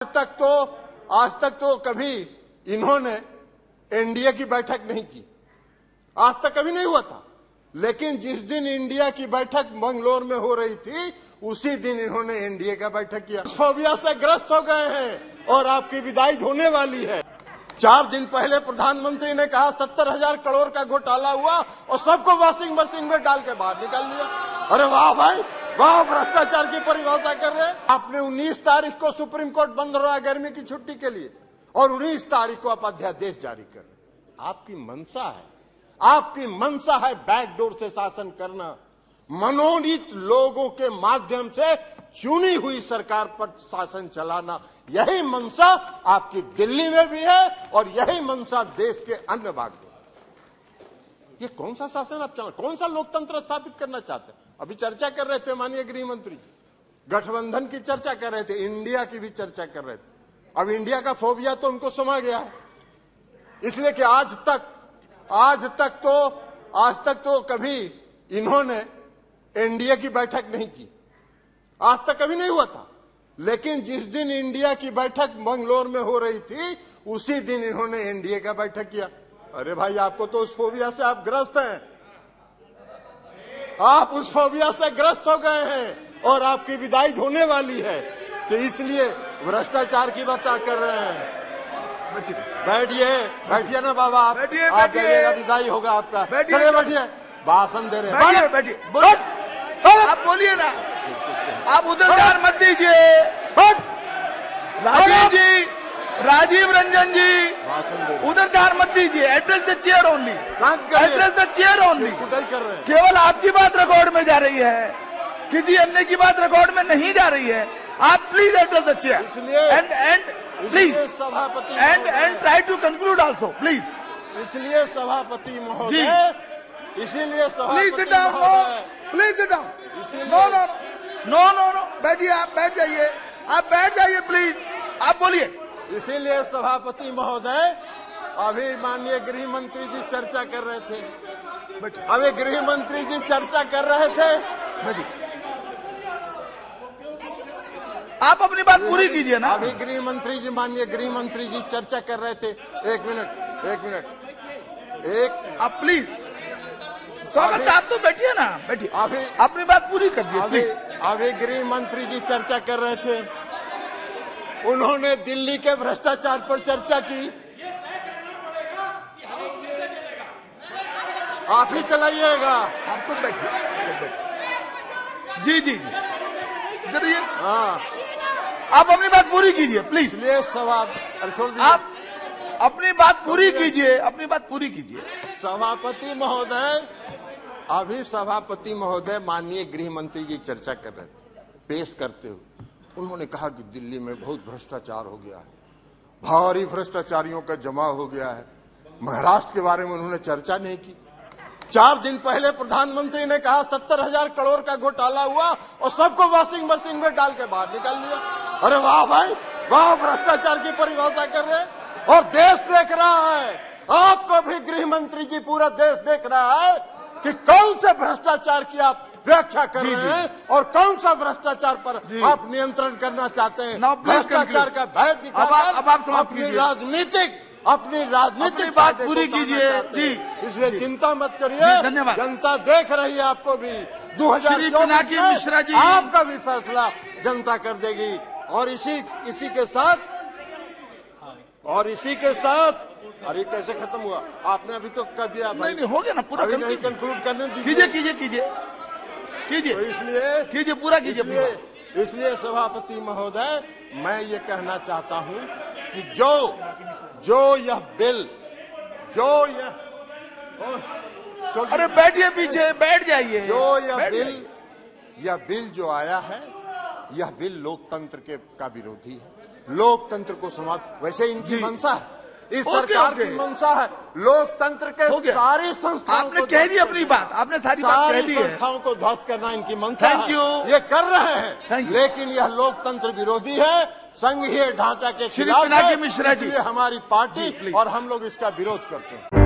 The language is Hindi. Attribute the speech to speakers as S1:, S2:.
S1: आज तक तो कभी इन्होंने एनडीए की बैठक नहीं की, आज तक कभी नहीं हुआ था। लेकिन जिस दिन इंडिया की बैठक मंगलोर में हो रही थी, उसी दिन इन्होंने एनडीए का बैठक किया। फोबिया से ग्रस्त हो गए हैं और आपकी विदाई होने वाली है। 4 दिन पहले प्रधानमंत्री ने कहा 70,000 करोड़ का घोटाला हुआ और सबको वॉशिंग मशीन में डाल के बाहर निकाल लिया। अरे वाह भाई वाह, भ्रष्टाचार की परिभाषा कर रहे हैं। आपने 19 तारीख को सुप्रीम कोर्ट बंद हो रहा है गर्मी की छुट्टी के लिए और 19 तारीख को आप अध्यादेश जारी कर रहे। आपकी मंशा है, आपकी मंशा है बैकडोर से शासन करना, मनोनीत लोगों के माध्यम से चुनी हुई सरकार पर शासन चलाना। यही मंशा आपकी दिल्ली में भी है और यही मंशा देश के अन्य भाग में। ये कौन सा शासन आप चला, कौन सा लोकतंत्र स्थापित करना चाहते हैं? अभी चर्चा कर रहे थे माननीय गृह मंत्री जी, गठबंधन की चर्चा कर रहे थे, इंडिया की भी चर्चा कर रहे थे। अब इंडिया का फोबिया तो उनको समा गया है, इसलिए कि आज तक तो कभी इन्होंने एनडीए की बैठक नहीं की, आज तक कभी नहीं हुआ था। लेकिन जिस दिन इंडिया की बैठक मंगलोर में हो रही थी, उसी दिन इन्होंने एनडीए का बैठक किया। अरे भाई, आपको तो उस फोबिया से आप ग्रस्त हैं, आप उस फोबिया से ग्रस्त हो गए हैं और आपकी विदाई होने वाली है। तो इसलिए भ्रष्टाचार की बात कर रहे हैं। बैठिए ना बाबा, आप जाइएगा, विदाई होगा आपका। चलिए बैठिए, भाषण दे रहे हैं,
S2: बैठिए, आप बोलिए ना, आप उधर ध्यान मत दीजिए। राजीव रंजन जी, उधर ध्यान मत दीजिए। Address the chair only, address the chair only. केवल आपकी बात रिकॉर्ड में जा रही है, किसी अन्य की बात रिकॉर्ड में नहीं जा रही है। आप please address the chair and please
S1: सभापति
S2: and try to conclude also please.
S1: इसलिए सभापति महोदय,
S2: please sit down, please sit down. No, बैठिए, आप बैठ जाइए, आप बैठ जाइए प्लीज, आप बोलिए।
S1: इसीलिए सभापति महोदय, अभी माननीय गृह मंत्री जी चर्चा कर रहे थे, अभी गृह मंत्री जी चर्चा कर रहे थे।
S2: आप अपनी बात पूरी कीजिए ना।
S1: अभी गृह मंत्री जी, माननीय गृह मंत्री जी चर्चा कर रहे थे। एक मिनट,
S2: आप प्लीज, स्वागत, आप तो बैठिए ना, बैठिए,
S1: अभी
S2: अपनी बात पूरी करिए।
S1: अभी गृह मंत्री जी चर्चा कर रहे थे, उन्होंने दिल्ली के भ्रष्टाचार पर चर्चा की। आप ही चलाइएगा,
S2: आप तो बैठिए। जी,
S1: हाँ,
S2: आप अपनी बात पूरी कीजिए प्लीज।
S1: इसलिए सवाल
S2: आप अपनी बात पूरी कीजिए, अपनी बात पूरी कीजिए।
S1: सभापति महोदय, अभी सभापति महोदय माननीय गृह मंत्री जी चर्चा कर रहे थे, पेश करते हुए उन्होंने कहा कि दिल्ली में बहुत भ्रष्टाचार हो गया है, भारी भ्रष्टाचारियों का जमाव हो गया है। महाराष्ट्र के बारे में उन्होंने चर्चा नहीं की। 4 दिन पहले प्रधानमंत्री ने कहा 70,000 करोड़ का घोटाला हुआ और सबको वॉशिंग मशीन में डाल के बाहर निकाल लिया। अरे वाह भाई वाह, भ्रष्टाचार की परिभाषा कर रहे हैं और देश देख रहा है। आपको भी गृह मंत्री जी, पूरा देश देख रहा है कि कौन से भ्रष्टाचार की आप व्याख्या कर रहे हैं और कौन सा भ्रष्टाचार पर आप नियंत्रण करना चाहते हैं। भ्रष्टाचार का भय दिखाकर अपनी राजनीतिक
S2: बात पूरी कीजिए जी।
S1: इसलिए चिंता मत करिए,
S2: धन्यवाद।
S1: जनता देख रही है आपको भी। 2024
S2: मिश्रा जी,
S1: आपका भी फैसला जनता कर देगी। और इसी के साथ अरे कैसे खत्म हुआ? आपने अभी तो कर दिया भाई,
S2: नहीं हो गया ना पूरा,
S1: अभी नहीं कंक्लूड करने दीजिए।
S2: कीजिए,
S1: तो इसलिए
S2: कीजिए, पूरा कीजिए।
S1: इसलिए सभापति महोदय, मैं ये कहना चाहता हूं कि जो यह बिल,
S2: अरे बैठिए, पीछे बैठ जाइए।
S1: यह बिल जो आया है, यह बिल लोकतंत्र का विरोधी है। लोकतंत्र को समाप्त, वैसे इनकी मंशा है, इस सरकार की मंशा है लोकतंत्र के सारी संस्थाओं,
S2: आपने कह दी अपनी बात, आपने सारी बात कह दी है।
S1: संस्थाओं को ध्वस्त करना इनकी मंशा है।
S2: Thank you.
S1: ये कर रहे हैं, लेकिन यह लोकतंत्र विरोधी है, संघीय ढांचा के खिलाफ है।
S2: मिश्रा जी,
S1: इसलिए हमारी पार्टी और हम लोग इसका विरोध करते हैं।